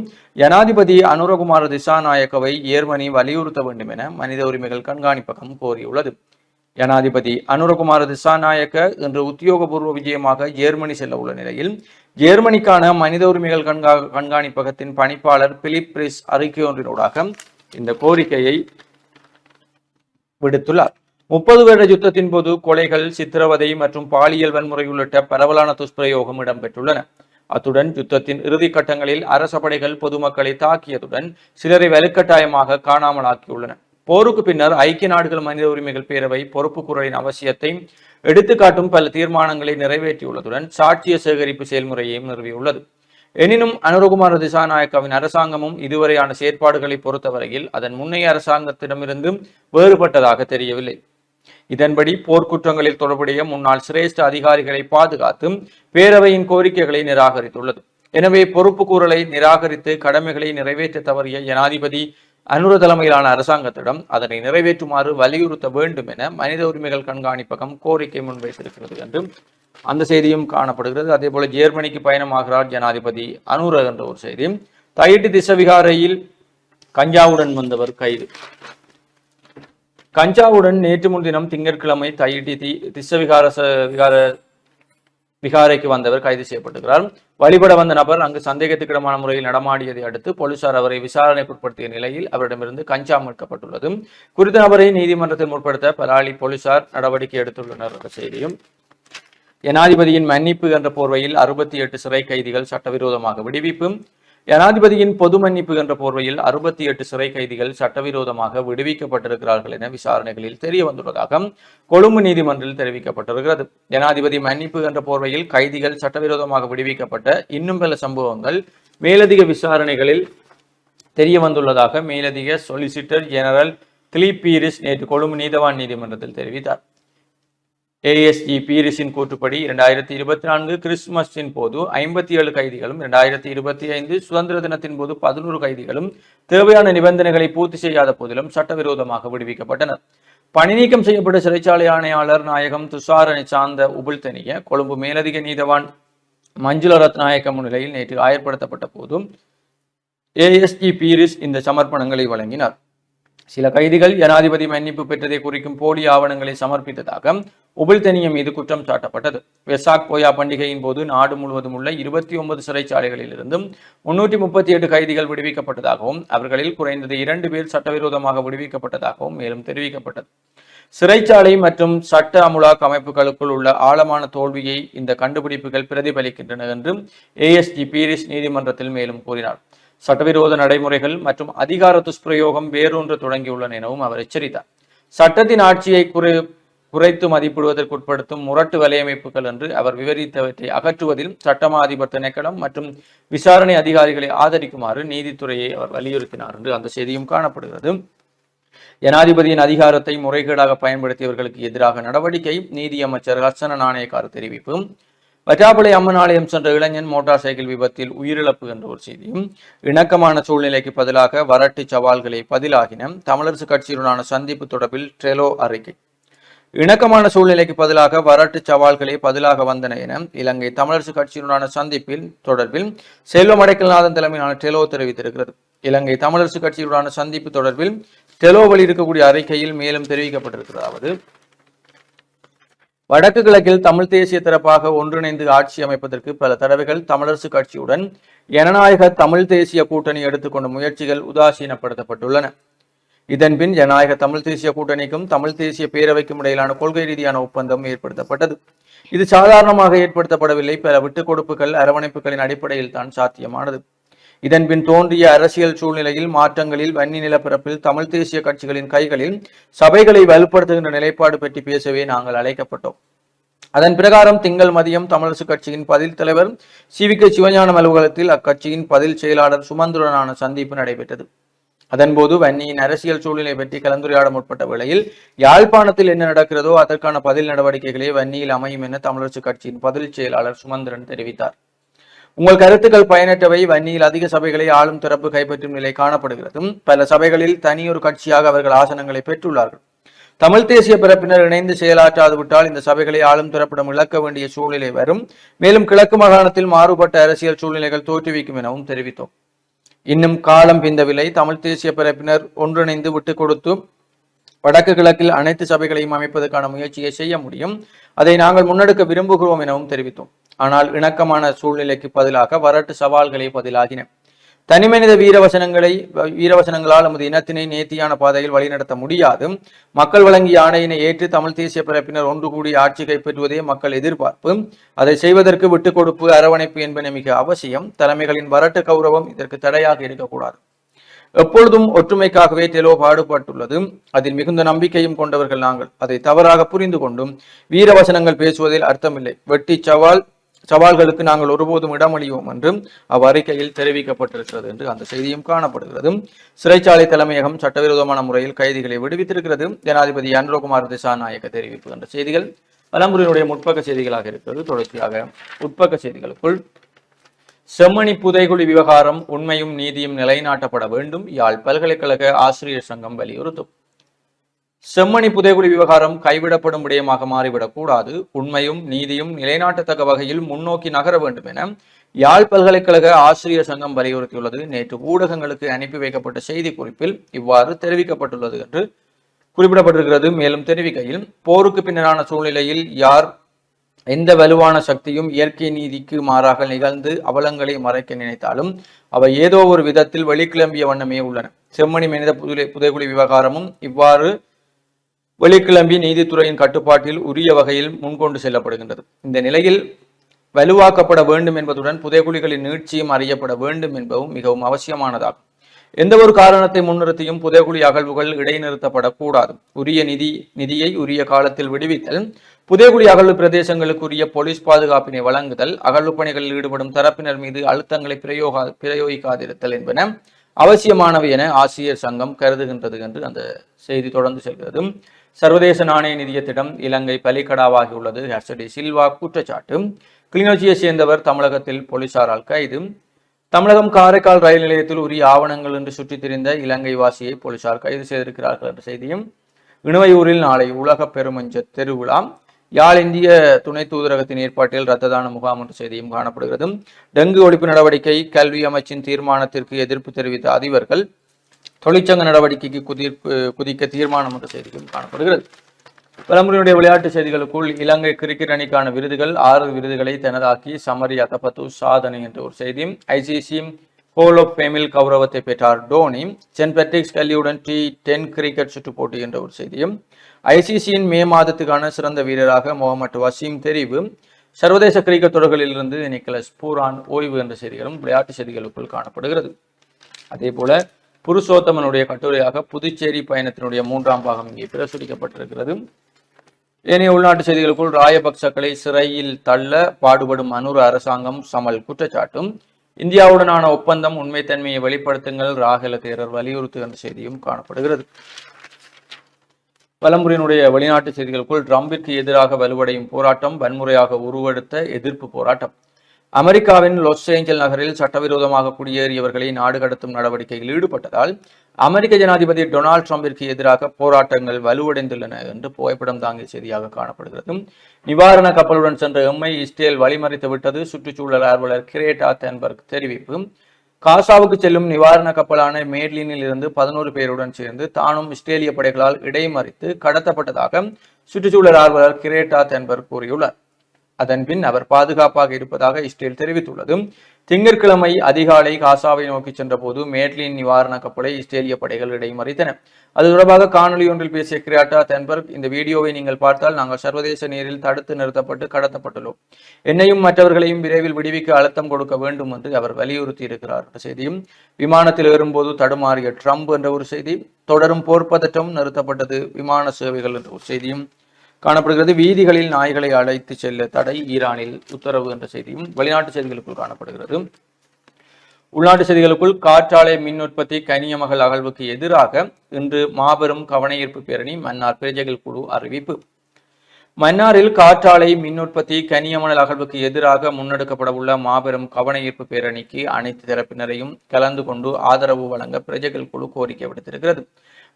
ஜனாதிபதி அனுரகுமார திசாநாயக்கவை ஜேர்மனி வலியுறுத்த வேண்டும் என மனித உரிமைகள் கண்காணிப்பகம் கோரியுள்ளது. ஜனாதிபதி அனுரகுமார திசாநாயக்க இன்று உத்தியோகபூர்வ விஜயமாக ஜெர்மனி செல்ல உள்ள நிலையில் ஜெர்மனிக்கான மனித உரிமைகள் கண்காணிப்பகத்தின் பணிப்பாளர் பிலிப் பிரிஸ் அறிக்கை ஒன்றினூடாக இந்த கோரிக்கையை விடுத்துள்ளார். 30 வருட யுத்தத்தின் போது கொலைகள், சித்திரவதை மற்றும் பாலியல் வன்முறை உள்ளிட்ட பரவலான துஷ்பிரயோகம் இடம்பெற்றுள்ளன. அத்துடன் யுத்தத்தின் இறுதி கட்டங்களில் அரச படைகள் பொதுமக்களை தாக்கியதுடன் சிலரை வலுக்கட்டாயமாக காணாமலாக்கியுள்ளன. போருக்கு பின்னர் ஐக்கிய நாடுகள் மனித உரிமைகள் பேரவை பொறுப்பு குரலின் அவசியத்தை எடுத்துக்காட்டும் பல தீர்மானங்களை நிறைவேற்றியுள்ளதுடன் சாட்சிய சேகரிப்பு செயல்முறையையும் நிறுவியுள்ளது. எனினும் அனுரகுமார திசாநாயக்கவின் அரசாங்கமும் இதுவரையான செயற்பாடுகளை பொறுத்தவரையில் அதன் முன்னைய அரசாங்கத்திடமிருந்து வேறுபட்டதாக தெரியவில்லை. இதன்படி போர்க்குற்றங்களில் தொடர்புடைய முன்னாள் சிரேஷ்ட அதிகாரிகளை பாதுகாத்து பேரவையின் கோரிக்கைகளை நிராகரித்துள்ளது. எனவே பொறுப்பு கூறலை நிராகரித்து கடமைகளை நிறைவேற்ற தவறிய ஜனாதிபதி அனுர தலைமையிலான அரசாங்கத்திடம் அதனை நிறைவேற்றுமாறு வலியுறுத்த வேண்டும் என மனித உரிமைகள் கண்காணிப்பகம் கோரிக்கை முன்வைத்திருக்கிறது என்று அந்த செய்தியும் காணப்படுகிறது. அதே போல ஜெர்மனிக்கு பயணமாகிறார் ஜனாதிபதி அனுர என்ற ஒரு செய்தி. தையிட்டி திசவிகாரையில் கஞ்சாவுடன் வந்தவர் கைது. கஞ்சாவுடன் நேற்று முன்தினம் திங்கட்கிழமை தையிட்டி விகாரைக்கு வந்தவர் கைது செய்யப்பட்டிருக்கிறார். வழிபட வந்த நபர் அங்கு சந்தேகத்துக்கிடமான முறையில் நடமாடியதை அடுத்து போலீசார் அவரை விசாரணைக்கு உட்படுத்திய நிலையில் அவரிடமிருந்து கஞ்சா மீட்கப்பட்டுள்ளது. குறித்த நபரை நீதிமன்றத்தில் முற்படுத்த பலாலி போலீசார் நடவடிக்கை எடுத்துள்ளனர் என்ற செய்தியும். ஜனாதிபதியின் மன்னிப்பு என்ற போர்வையில் 68 சிறை கைதிகள் சட்டவிரோதமாக விடுவிப்பு. ஜனாதிபதியின் பொது மன்னிப்பு என்ற போர்வையில் 68 சிறை கைதிகள் சட்டவிரோதமாக விடுவிக்கப்பட்டிருக்கிறார்கள் என விசாரணைகளில் தெரிய வந்துள்ளதாக கொழும்பு நீதிமன்றில் தெரிவிக்கப்பட்டிருக்கிறது. ஜனாதிபதி மன்னிப்பு என்ற போர்வையில் கைதிகள் சட்டவிரோதமாக விடுவிக்கப்பட்ட இன்னும் பல சம்பவங்கள் மேலதிக விசாரணைகளில் தெரிய வந்துள்ளதாக மேலதிக சொலிசிட்டர் ஜெனரல் திலீப் பீரிஸ் நேற்று கொழும்பு நீதவான் நீதிமன்றத்தில் தெரிவித்தார். ஏஎஸ்ஜி பீரிஸின் கூற்றுப்படி 2024 கிறிஸ்துமஸின் போது 57 கைதிகளும் 2025 சுதந்திர தினத்தின் போது 11 கைதிகளும் தேவையான நிபந்தனைகளை பூர்த்தி செய்யாத போதிலும் சட்டவிரோதமாக விடுவிக்கப்பட்டனர். பணி நீக்கம் செய்யப்பட்ட சிறைச்சாலை ஆணையாளர் நாயகம் துஷார சாந்த உபுல்தனிய கொழும்பு மேலதிக நீதவான் மஞ்சுள ரத்நாயக்க முன்னிலையில் நேற்று ஆயர்படுத்தப்பட்ட போதும் ஏஎஸ்ஜி பீரிஸ் இந்த சமர்ப்பணங்களை வழங்கினார். சில கைதிகள் ஜனாதிபதி மன்னிப்பு பெற்றதை குறிக்கும் போலி ஆவணங்களை சமர்ப்பித்ததாக உபுல்தனிய மீது குற்றம் சாட்டப்பட்டது. வெசாக் போயா பண்டிகையின் போது நாடு முழுவதும் உள்ள 29 சிறைச்சாலைகளில் இருந்தும் 338 கைதிகள் விடுவிக்கப்பட்டதாகவும் அவர்களில் குறைந்தது 2 பேர் சட்டவிரோதமாக விடுவிக்கப்பட்டதாகவும் மேலும் தெரிவிக்கப்பட்டது. சிறைச்சாலை மற்றும் சட்ட அமுலாக்க அமைப்புகளுக்குள் உள்ள ஆழமான தோல்வியை இந்த கண்டுபிடிப்புகள் பிரதிபலிக்கின்றன என்று ஏஎஸ்ஜி பீரிஸ் நீதிமன்றத்தில் மேலும் கூறினார். சட்டவிரோத நடைமுறைகள் மற்றும் அதிகார துஷ்பிரயோகம் வேரூன்று தொடங்கியுள்ளன எனவும் அவர் எச்சரித்தார். சட்டத்தின் ஆட்சியை குறைத்து மதிப்பிடுவதற்கு உட்படுத்தும் முரட்டு வலையமைப்புகள் என்று அவர் விவரித்தவற்றை அகற்றுவதில் சட்டமா அதிபர் திணைக்களம் மற்றும் விசாரணை அதிகாரிகளை ஆதரிக்குமாறு நீதித்துறையை அவர் வலியுறுத்தினார் என்று அந்த செய்தியும் காணப்படுகிறது. ஜனாதிபதியின் அதிகாரத்தை முறைகேடாக பயன்படுத்தியவர்களுக்கு எதிராக நடவடிக்கை. நீதியமைச்சர் ஹர்சன நாணயக்கார் தெரிவிப்பு. வட்டாபளை அம்மன் ஆலயம் சென்ற இளைஞன் மோட்டார் சைக்கிள் விபத்தில் உயிரிழப்பு என்ற ஒரு செய்தியும். இணக்கமான சூழ்நிலைக்கு பதிலாக வரட்டு சவால்களை பதிலாகின. தமிழரசு கட்சியுடனான சந்திப்பு தொடர்பில் ட்ரெலோ அறிக்கை. இணக்கமான சூழ்நிலைக்கு பதிலாக வரட்டு சவால்களை பதிலாக வந்தன என இலங்கை தமிழரசு கட்சியுடனான சந்திப்பில் தொடர்பில் செல்வம் அடைக்கல்நாதன் தலைமையிலான ட்ரெலோ தெரிவித்திருக்கிறது. இலங்கை தமிழரசு கட்சியுடனான சந்திப்பு தொடர்பில் ட்ரெலோவில் இருக்கக்கூடிய அறிக்கையில் மேலும் தெரிவிக்கப்பட்டிருக்கிறது. வடக்கு கிழக்கில் தமிழ் தேசிய தரப்பாக ஒன்றிணைந்து ஆட்சி அமைப்பதற்கு பல தடவைகள் தமிழரசு கட்சியுடன் ஜனநாயக தமிழ் தேசிய கூட்டணி எடுத்துக்கொண்ட முயற்சிகள் உதாசீனப்படுத்தப்பட்டுள்ளன. இதன்பின் ஜனநாயக தமிழ் தேசிய கூட்டணிக்கும் தமிழ் தேசிய பேரவைக்கும் இடையிலான கொள்கை ரீதியான ஒப்பந்தம் ஏற்படுத்தப்பட்டது. இது சாதாரணமாக ஏற்படுத்தப்படவில்லை. பல விட்டுக் கொடுப்புகள் அரவணைப்புகளின் அடிப்படையில் தான் சாத்தியமானது. இதன்பின் தோன்றிய அரசியல் சூழ்நிலையில் மாற்றங்களில் வன்னி நிலப்பரப்பில் தமிழ் தேசிய கட்சிகளின் கைகளில் சபைகளை வலுப்படுத்துகின்ற நிலைப்பாடு பற்றி பேசவே நாங்கள் அழைக்கப்பட்டோம். அதன் பிரகாரம் திங்கள் மதியம் தமிழரசு கட்சியின் பதில் தலைவர் சிவிக சிவஞானம் அலுவலகத்தில் அக்கட்சியின் பதில் செயலாளர் சுமந்துடனான சந்திப்பு நடைபெற்றது. அதன்போது வன்னியின் அரசியல் சூழ்நிலை பற்றி கலந்துரையாட முற்பட்ட வேளையில் யாழ்ப்பாணத்தில் என்ன நடக்கிறதோ அதற்கான பதில் நடவடிக்கைகளே வன்னியில் அமையும் என தமிழரசு கட்சியின் பதில் செயலாளர் சுமந்திரன் தெரிவித்தார். உங்கள் கருத்துக்கள் பயனற்றவை. வன்னியில் அதிக சபைகளை ஆளும் தரப்பு கைப்பற்றும் நிலை காணப்படுகிறது. பல சபைகளில் தனியொரு கட்சியாக அவர்கள் ஆசனங்களை பெற்றுள்ளார்கள். தமிழ் தேசிய பிறப்பினர் இணைந்து செயலாற்றாது விட்டால் இந்த சபைகளை ஆளும் தரப்பிடம் இழக்க வேண்டிய சூழ்நிலை வரும். மேலும் கிழக்கு மாகாணத்தில் மாறுபட்ட அரசியல் சூழ்நிலைகள் தோற்றுவிக்கும் எனவும் தெரிவித்தோம். இன்னும் காலம் பிந்தவில்லை. தமிழ் தேசிய பிறப்பினர் ஒன்றிணைந்து விட்டுக் கொடுத்து வடக்கு கிழக்கில் அனைத்து சபைகளையும் அமைப்பதற்கான முயற்சியை செய்ய முடியும். அதை நாங்கள் முன்னெடுக்க விரும்புகிறோம் எனவும் தெரிவித்தோம். ஆனால் இணக்கமான சூழ்நிலைக்கு பதிலாக வரட்டு சவால்களே பதிலாகின. தனிமனித வீரவசனங்களால் நமது இனத்தினை நேர்த்தியான பாதையில் வழிநடத்த முடியாது. மக்கள் வழங்கிய ஆணையினை ஏற்று தமிழ் தேசிய பிறப்பினர் ஒன்று கூடி ஆட்சி கைப்பற்றுவதே மக்கள் எதிர்பார்ப்பு. அதை செய்வதற்கு விட்டுக் கொடுப்பு, அரவணைப்பு என்பன மிக அவசியம். தலைமைகளின் வரட்டு கௌரவம் இதற்கு தடையாக இருக்கக்கூடாது. எப்பொழுதும் ஒற்றுமைக்காகவே டெலோ பாடுபட்டுள்ளது. அதில் மிகுந்த நம்பிக்கையும் கொண்டவர்கள் நாங்கள். அதை தவறாக புரிந்து கொண்டும் வீரவசனங்கள் பேசுவதில் அர்த்தமில்லை. வெட்டி சவால்களுக்கு நாங்கள் ஒருபோதும் இடமளியோம் என்று அவ்வறிக்கையில் தெரிவிக்கப்பட்டிருக்கிறது என்று அந்த செய்தியும் காணப்படுகிறது. சிறைச்சாலை தலைமையகம் சட்டவிரோதமான முறையில் கைதிகளை விடுவித்திருக்கிறது. ஜனாதிபதி அனுரகுமார் திசாநாயக்க தெரிவிப்பு என்ற செய்திகள் பலமுறையினுடைய முற்பக்க செய்திகளாக இருக்கிறது. தொடர்ச்சியாக உட்பக்க செய்திகளுக்குள் செம்மணி புதைகுழி விவகாரம் உண்மையும் நீதியும் நிலைநாட்டப்பட வேண்டும். யாழ் பல்கலைக்கழக ஆசிரியர் சங்கம் வலியுறுத்தும். செம்மணி புதைகுழி விவகாரம் கைவிடப்படும் விடயமாக மாறிவிடக் கூடாது. உண்மையும் நீதியும் நிலைநாட்டத்தக்க வகையில் முன்னோக்கி நகர வேண்டும் என யாழ் பல்கலைக்கழக ஆசிரியர் சங்கம் வலியுறுத்தியுள்ளது. நேற்று ஊடகங்களுக்கு அனுப்பி வைக்கப்பட்ட செய்தி குறிப்பில் இவ்வாறு தெரிவிக்கப்பட்டுள்ளது என்று குறிப்பிடப்பட்டிருக்கிறது. மேலும் தெரிவிக்கையில், போருக்கு பின்னரான சூழ்நிலையில் யார் எந்த வலுவான சக்தியும் இயற்கை நீதிக்கு மாறாக நிகழ்ந்து அவலங்களை மறைக்க நினைத்தாலும் அவை ஏதோ ஒரு விதத்தில் வெளிக்கிளம்பிய வண்ணமே உள்ளன. செம்மணி மனித புதைகுழி விவகாரமும் இவ்வாறு வெளிக்கிளம்பி நீதித்துறையின் கட்டுப்பாட்டில் உரிய வகையில் முன்கொண்டு செல்லப்படுகின்றது. இந்த நிலையில் வலுவாக்கப்பட வேண்டும் என்பதுடன் புதைகுழிகளின் நீட்சியும் அறியப்பட வேண்டும் என்பதும் மிகவும் அவசியமானதாகும். எந்த ஒரு காரணத்தை முன்னிறுத்தியும் புதைகுழி அகழ்வுகள் இடைநிறுத்தப்படக்கூடாது. உரிய நிதியை உரிய காலத்தில் விடுவித்தல், புதைகுழி அகழ்வு பிரதேசங்களுக்குரிய போலீஸ் பாதுகாப்பினை வழங்குதல், அகழ்வு பணிகளில் ஈடுபடும் தரப்பினர் மீது அழுத்தங்களை பிரயோகிக்காதிருத்தல் என்பன அவசியமானவை என ஆசிரியர் சங்கம் கருதுகின்றது என்று அந்த செய்தி தொடர்ந்து செல்கிறது. சர்வதேச நாணய நிதியத்திடம் இலங்கை பலிக்கடாவாகியுள்ளது. ஹர்ஷடி சில்வா குற்றச்சாட்டு. கிளிநொச்சியை சேர்ந்தவர் தமிழகத்தில் போலீசாரால் கைது. தமிழகம் காரைக்கால் ரயில் நிலையத்தில் உரிய ஆவணங்கள் என்று சுற்றித் திரிந்த இலங்கை வாசியை போலீசார் கைது செய்திருக்கிறார்கள் என்ற செய்தியும். இணுவையூரில் நாளை உலக பெருமஞ்ச திருவிழா. யாழ் இந்திய துணை தூதரகத்தின் ஏற்பாட்டில் இரத்த தான முகாம் என்ற செய்தியும் காணப்படுகிறது. டெங்கு ஒழிப்பு நடவடிக்கை, கல்வி அமைச்சின் தீர்மானத்திற்கு எதிர்ப்பு தெரிவித்த அதிபர்கள் தொழிற்சங்க நடவடிக்கைக்கு குதிக்க தீர்மானம் என்ற செய்தியும் காணப்படுகிறது. பலமுறையுடைய விளையாட்டு செய்திகளுக்குள் இலங்கை கிரிக்கெட் அணிக்கான விருதுகள் 6 விருதுகளை தனதாக்கி சமரி அத்தப்பத்து சாதனை என்ற ஒரு செய்தியும். ஐசிசி ஹால் ஆஃப் ஃபேமில் கௌரவத்தை பெற்றார் டோனி. சென்ட் பேட்ரிக்ஸ் கல்லியுடன் T10 கிரிக்கெட் சுற்று போட்டி என்ற ஒரு செய்தியும். ஐசிசியின் மே மாதத்துக்கான சிறந்த வீரராக முகமது வசீம் தெரிவு. சர்வதேச கிரிக்கெட் தொடர்களிலிருந்து நிக்கலஸ் பூரான் ஓய்வு என்ற செய்திகளும் விளையாட்டு செய்திகளுக்குள் காணப்படுகிறது. அதே போல புருஷோத்தமனுடைய கட்டுரையாக புதுச்சேரி பயணத்தினுடைய 3ஆம் பாகம் இங்கே பிரசுரிக்கப்பட்டிருக்கிறது. ஏனைய உள்நாட்டு செய்திகளுக்குள் ராயபக்சக்களை சிறையில் தள்ள பாடுபடும் அனுர அரசாங்கம் சமல் குற்றச்சாட்டும். இந்தியாவுடனான ஒப்பந்தம் உண்மைத்தன்மையை வெளிப்படுத்துங்கள் ராகல தேரர் வலியுறுத்து என்ற செய்தியும் காணப்படுகிறது. பலமுறையினுடைய வெளிநாட்டு செய்திகளுக்குள் ட்ரம்பிற்கு எதிராக வலுவடையும் போராட்டம், வன்முறையாக உருவெடுத்த எதிர்ப்பு போராட்டம். அமெரிக்காவின் லாஸ் ஏஞ்சல் நகரில் சட்டவிரோதமாக குடியேறியவர்களை நாடு கடத்தும் நடவடிக்கையில் ஈடுபட்டதால் அமெரிக்க ஜனாதிபதி டொனால்ட் ட்ரம்பிற்கு எதிராக போராட்டங்கள் வலுவடைந்துள்ளன என்று புகைப்படம் தாங்கிய செய்தியாக காணப்படுகிறது. நிவாரண கப்பலுடன் சென்ற எம்ஐ இஸ்ரேல் வழிமறித்து விட்டது. சுற்றுச்சூழல் ஆர்வலர் கிரேட்டா தென்பர்க் தெரிவிப்பு. காசாவுக்கு செல்லும் நிவாரண கப்பலான மேட்லினில் இருந்து 11 பேருடன் சேர்ந்து தானும் இஸ்ரேலிய படைகளால் இடைமறித்து கடத்தப்பட்டதாக சுற்றுச்சூழல் ஆர்வலர் கிரேட்டா தென்பர்க் கூறியுள்ளார். அதன்பின் அவர் பாதுகாப்பாக இருப்பதாக இஸ்ரேல் தெரிவித்துள்ளது. திங்கட்கிழமை அதிகாலை காசாவை நோக்கி சென்ற போது மேட்லின் நிவாரண கப்பலை இஸ்ரேலிய படைகள் இடைமறித்தன. அது தொடர்பாக காணொலி ஒன்றில் பேசிய கிரேட்டா தென்பர்க், இந்த வீடியோவை நீங்கள் பார்த்தால் நாங்கள் சர்வதேச நீரில் தடுத்து நிறுத்தப்பட்டு கடத்தப்பட்டுள்ளோம். என்னையும் மற்றவர்களையும் விரைவில் விடுவிக்க அழுத்தம் கொடுக்க வேண்டும் என்று அவர் வலியுறுத்தி இருக்கிறார் என்ற செய்தியும். விமானத்தில் ஏறும்போது தடுமாறிய ட்ரம்ப் என்ற ஒரு செய்தி. தொடரும் போர் பதற்றம், நிறுத்தப்பட்டது விமான சேவைகள் என்ற ஒரு செய்தியும் காணப்படுகிறது. வீதிகளில் நாய்களை அழைத்து செல்ல தடை, ஈரானில் உத்தரவு என்ற செய்தியும் வெளிநாட்டு செய்திகளுக்குள் காணப்படுகிறது. உள்நாட்டு செய்திகளுக்குள் காற்றாலை மின் உற்பத்தி கனியமகள் அகழ்வுக்கு எதிராக இன்று மாபெரும் கவனஈர்ப்பு பேரணி. மன்னார் பிரஜைகள் குழு அறிவிப்பு. மன்னாரில் காற்றாலை மின் உற்பத்தி கனியமணல் அகழ்வுக்கு எதிராக முன்னெடுக்கப்பட உள்ள மாபெரும் கவனஈர்ப்பு பேரணிக்கு அனைத்து தரப்பினரையும் கலந்து கொண்டு ஆதரவு வழங்க பிரஜைகள் குழு கோரிக்கை விடுத்திருக்கிறது.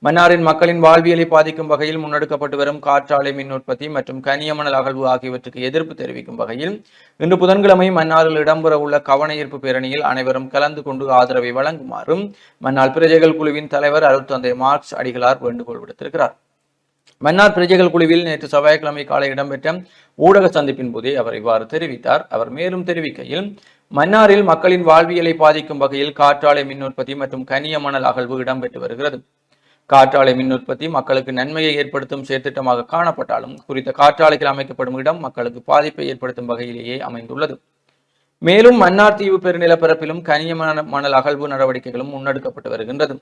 மன்னாரின் மக்களின் வாழ்வியலை பாதிக்கும் வகையில் முன்னெடுக்கப்பட்டு வரும் காற்றாலை மின் உற்பத்தி மற்றும் கனியமணல் அகழ்வு ஆகியவற்றுக்கு எதிர்ப்பு தெரிவிக்கும் வகையில் இன்று புதன்கிழமை மன்னாரில் இடம்பெற உள்ள கவனஈர்ப்பு பேரணியில் அனைவரும் கலந்து கொண்டு ஆதரவை வழங்குமாறும் மன்னார் பிரஜைகள் குழுவின் தலைவர் அருட்தந்தை மார்க்ஸ் அடிகளார் வேண்டுகோள் விடுத்திருக்கிறார். மன்னார் பிரஜைகள் குழுவில் நேற்று செவ்வாய்க்கிழமை காலை இடம்பெற்ற ஊடக சந்திப்பின் போதே அவர் இவ்வாறு தெரிவித்தார். அவர் மேலும் தெரிவிக்கையில், மன்னாரில் மக்களின் வாழ்வியலை பாதிக்கும் வகையில் காற்றாலை மின் உற்பத்தி மற்றும் கனிய மணல் அகழ்வு இடம்பெற்று வருகிறது. காற்றாலை மின் உற்பத்தி மக்களுக்கு நன்மையை ஏற்படுத்தும் செயற்திட்டமாக காணப்பட்டாலும் குறித்த காற்றாலைகள் அமைக்கப்படும் இடம் மக்களுக்கு பாதிப்பை ஏற்படுத்தும் வகையிலேயே அமைந்துள்ளது. மேலும் மன்னார் தீவு பெருநிலப்பரப்பிலும் கனிய மணல் அகழ்வு நடவடிக்கைகளும் முன்னெடுக்கப்பட்டு வருகின்றது.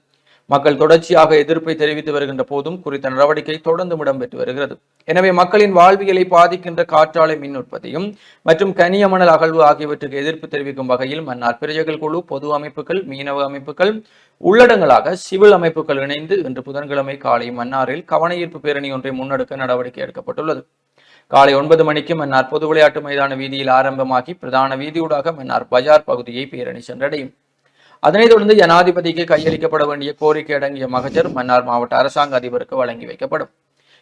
மக்கள் தொடர்ச்சியாக எதிர்ப்பை தெரிவித்து வருகின்ற போதும் குறித்த நடவடிக்கை தொடர்ந்து இடம்பெற்று வருகிறது. எனவே மக்களின் வாழ்வியலை பாதிக்கின்ற காற்றாலை மின் உற்பத்தியும் மற்றும் கனிய மணல் அகழ்வு ஆகியவற்றுக்கு எதிர்ப்பு தெரிவிக்கும் வகையில் மன்னார் பிரஜைகள் குழு, பொது அமைப்புகள், மீனவ அமைப்புகள் உள்ளடங்களாக சிவில் அமைப்புகள் இணைந்து இன்று புதன்கிழமை காலை மன்னாரில் கவனஈர்ப்பு பேரணி ஒன்றை முன்னெடுக்க நடவடிக்கை எடுக்கப்பட்டுள்ளது. காலை 9 மணிக்கு மன்னார் பொது விளையாட்டு மைதான வீதியில் ஆரம்பமாகி பிரதான வீதியூடாக மன்னார் பஜார் பகுதியை பேரணி சென்றடையும். அதனைத் தொடர்ந்து ஜனாதிபதிக்கு கையளிக்கப்பட வேண்டிய கோரிக்கை அடங்கிய மகஜர் மன்னார் மாவட்ட அரசாங்க அதிபருக்கு வழங்கி வைக்கப்படும்.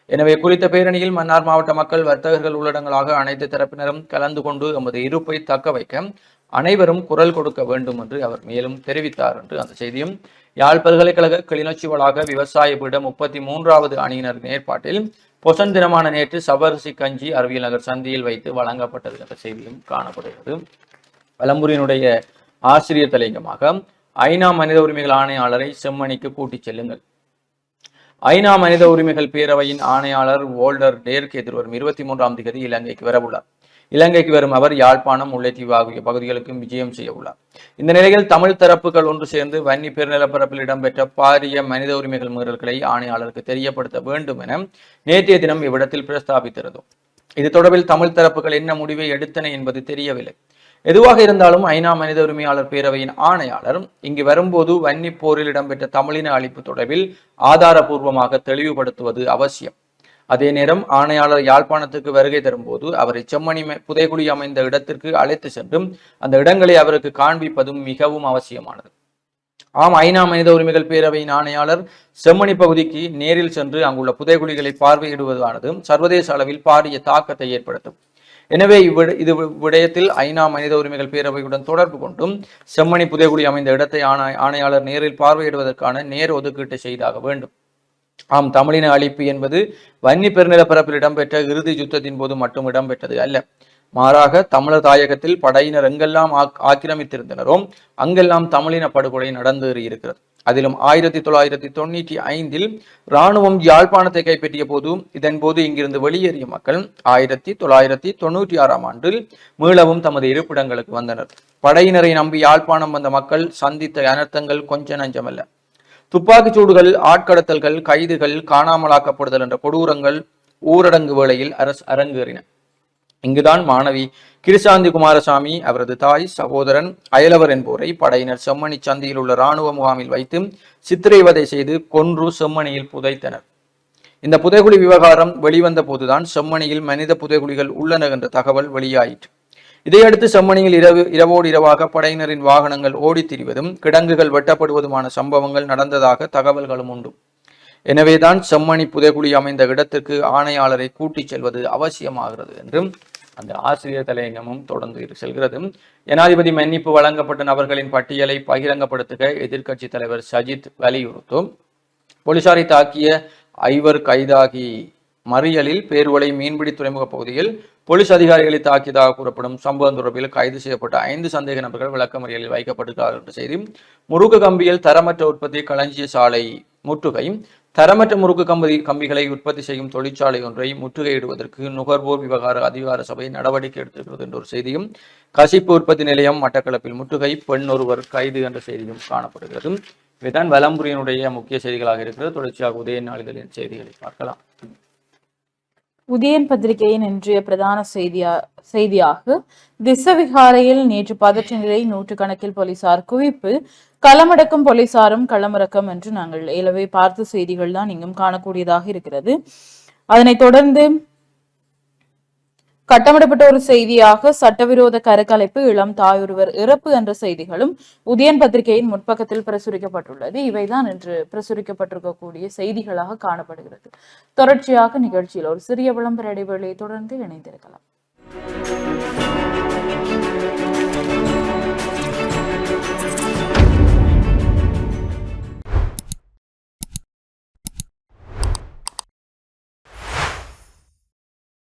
எனவே குறித்த பேரணியில் மன்னார் மாவட்ட மக்கள், வர்த்தகர்கள் உள்ளடங்களாக அனைத்து தரப்பினரும் கலந்து கொண்டு எமது இருப்பை தக்க வைக்க அனைவரும் குரல் கொடுக்க வேண்டும் என்று அவர் மேலும் தெரிவித்தார் என்று அந்த செய்தியும் யாழ் பல்கலைக்கழக கிளிநொச்சி வளாக விவசாய பீடம் 33வது அணியினரின் ஏற்பாட்டில் பொசன் தினமான நேற்று சபரிசி கஞ்சி அறிவியல் நகர் சந்தியில் வைத்து வழங்கப்பட்டது என்ற செய்தியும் காணப்படுகிறது. வலம்புரியினுடைய ஆசிரியர் தலையங்கமாக ஐநா மனித உரிமைகள் ஆணையாளரை செம்மணிக்கு கூட்டிச் செல்லுங்கள். ஐநா மனித உரிமைகள் பேரவையின் ஆணையாளர் வோல்டர் டேர்க் எதிர்வரும் 23ஆம் தேதி இலங்கைக்கு வரவுள்ளார். இலங்கைக்கு வரும் அவர் யாழ்ப்பாணம், முல்லைத்தீவு ஆகிய பகுதிகளுக்கும் விஜயம் செய்ய உள்ளார். இந்த நிலையில் தமிழ் தரப்புகள் ஒன்று சேர்ந்து வன்னி பெருநிலப்பரப்பில் இடம்பெற்ற பாரிய மனித உரிமைகள் மீறல்களை ஆணையாளருக்கு தெரியப்படுத்த வேண்டும் என நேற்றைய தினம் இவ்விடத்தில் பிரஸ்தாபித்திருந்தோம். இது தொடர்பில் தமிழ் தரப்புகள் என்ன முடிவை எடுத்தன என்பது தெரியவில்லை. எதுவாக இருந்தாலும் ஐநா மனித உரிமையாளர் பேரவையின் ஆணையாளர் இங்கு வரும்போது வன்னி போரில் இடம்பெற்ற தமிழின அழிப்பு தொடர்பில் ஆதாரபூர்வமாக தெளிவுபடுத்துவது அவசியம். அதே நேரம் ஆணையாளர் யாழ்ப்பாணத்துக்கு வருகை தரும்போது அவரை செம்மணி புதைகுழி அமைந்த இடத்திற்கு அழைத்து சென்றும் அந்த இடங்களை அவருக்கு காண்பிப்பதும் மிகவும் அவசியமானது. ஆம், ஐநா மனித உரிமைகள் பேரவையின் ஆணையாளர் செம்மணி பகுதிக்கு நேரில் சென்று அங்குள்ள புதைகுழிகளை பார்வையிடுவதானது சர்வதேச அளவில் பாரிய தாக்கத்தை ஏற்படுத்தும். எனவே இது விடயத்தில் ஐநா மனித உரிமைகள் பேரவையுடன் தொடர்பு கொண்டும் செம்மணி புதைகுழி அமைந்த இடத்தை ஆணையாளர் நேரில் பார்வையிடுவதற்கான நேர் ஒதுக்கீட்டை செய்தாக வேண்டும். ஆம், தமிழின அழிப்பு என்பது வன்னி பெருநிலப்பரப்பில் இடம்பெற்ற இறுதி யுத்தத்தின் போது மட்டும் இடம்பெற்றது அல்ல. மாறாக தமிழர் தாயகத்தில் படையினர் எங்கெல்லாம் ஆக்கிரமித்திருந்தனரோ அங்கெல்லாம் தமிழின படுகொலை நடந்தேறி இருக்கிறது. அதிலும் 1995 இராணுவம் யாழ்ப்பாணத்தை கைப்பற்றிய போது இதன் போது இங்கிருந்து வெளியேறிய மக்கள் 1996ஆம் ஆண்டில் மீளவும் தமது இருப்பிடங்களுக்கு வந்தனர். படையினரை நம்பி யாழ்ப்பாணம் வந்த மக்கள் சந்தித்த அனர்த்தங்கள் கொஞ்ச நஞ்சமல்ல. துப்பாக்கிச் சூடுகள், ஆட்கடத்தல்கள், கைதுகள், காணாமலாக்கப்படுதல் என்ற கொடூரங்கள் ஊரடங்கு வேளையில் அரங்கேறின. இங்குதான் மாணவி கிருசாந்தி குமாரசாமி, அவரது தாய், சகோதரன், அயலவர் என்போரை படையினர் செம்மணி சந்தியில் உள்ள இராணுவ முகாமில் வைத்து சித்திரைவதை செய்து கொன்று செம்மணியில் புதைத்தனர். இந்த புதைகுழி விவகாரம் வெளிவந்த போதுதான் செம்மணியில் மனித புதைகுழிகள் உள்ளன என்ற தகவல் வெளியாயிற்று. இதையடுத்து செம்மணியில் இரவோடு இரவாக படையினரின் வாகனங்கள் ஓடித் திரிவதும் கிடங்குகள் வெட்டப்படுவதுமான சம்பவங்கள் நடந்ததாக தகவல்களும் உண்டு. எனவேதான் செம்மணி புதைகுழி அமைந்த இடத்திற்கு ஆணையாளரை கூட்டிச் செல்வது அவசியமாகிறது என்றும் அந்த ஆசிரியர் தலையங்கமும் தொடர்ந்து செல்கிறது. ஜனாதிபதி மன்னிப்பு வழங்கப்பட்ட நபர்களின் பட்டியலை பகிரங்கப்படுத்துக எதிர்க்கட்சி தலைவர் சஜித் வலியுறுத்தும். போலீசாரை தாக்கிய 5 கைதாகி மறியலில் பேருவளை மீன்பிடி துறைமுக பகுதியில் போலீஸ் அதிகாரிகளை தாக்கியதாக கூறப்படும் சம்பவம் தொடர்பில் கைது செய்யப்பட்ட 5 சந்தேக நபர்கள் விளக்கமறியலில் வைக்கப்பட்டிருக்கிறார்கள் என்ற செய்தி. முறுக்கு கம்பியில் தரமற்ற உற்பத்தி களஞ்சிய சாலை முற்றுகை. தரமற்ற முறுக்கு கம்பிகளை உற்பத்தி செய்யும் தொழிற்சாலை ஒன்றை முற்றுகையிடுவதற்கு நுகர்வோர் விவகார அதிகார சபை நடவடிக்கை எடுத்திருக்கிறது என்ற ஒரு செய்தியும். கசிப்பு உற்பத்தி நிலையம் மட்டக்களப்பில் முற்றுகை, பெண் ஒருவர் கைது என்ற செய்தியும் காணப்படுகிறது. இவைதான் வலம்புரியினுடைய முக்கிய செய்திகளாக இருக்கிறது. தொடர்ச்சியாக உதயன் நாளிதழின் செய்திகளை பார்க்கலாம். உதயன் பத்திரிகையின் இன்றைய பிரதான செய்தியாக திசவிகாரையில் நேற்று பதற்ற நிலை, நூற்றுக்கணக்கில் போலீசார் குவிப்பு, களமடக்கும் போலீசாரும் களமிறக்கம் என்று நாங்கள் ஏலவே பார்த்த செய்திகள் தான் இங்கும் காணக்கூடியதாக இருக்கிறது. அதனைத் தொடர்ந்து கட்டமிடப்பட்ட ஒரு செய்தியாக சட்டவிரோத கருக்கலைப்பு, இளம் தாயொருவர் இறப்பு என்ற செய்திகளும் உதயன் பத்திரிகையின் முற்பக்கத்தில் பிரசுரிக்கப்பட்டுள்ளது. இவைதான் இன்று பிரசுரிக்கப்பட்டிருக்கக்கூடிய செய்திகளாக காணப்படுகிறது. தொடர்ச்சியாக நிகழ்ச்சியில் ஒரு சிறிய விளம்பர இடைவேளையை தொடர்ந்து இணைந்திருக்கலாம்.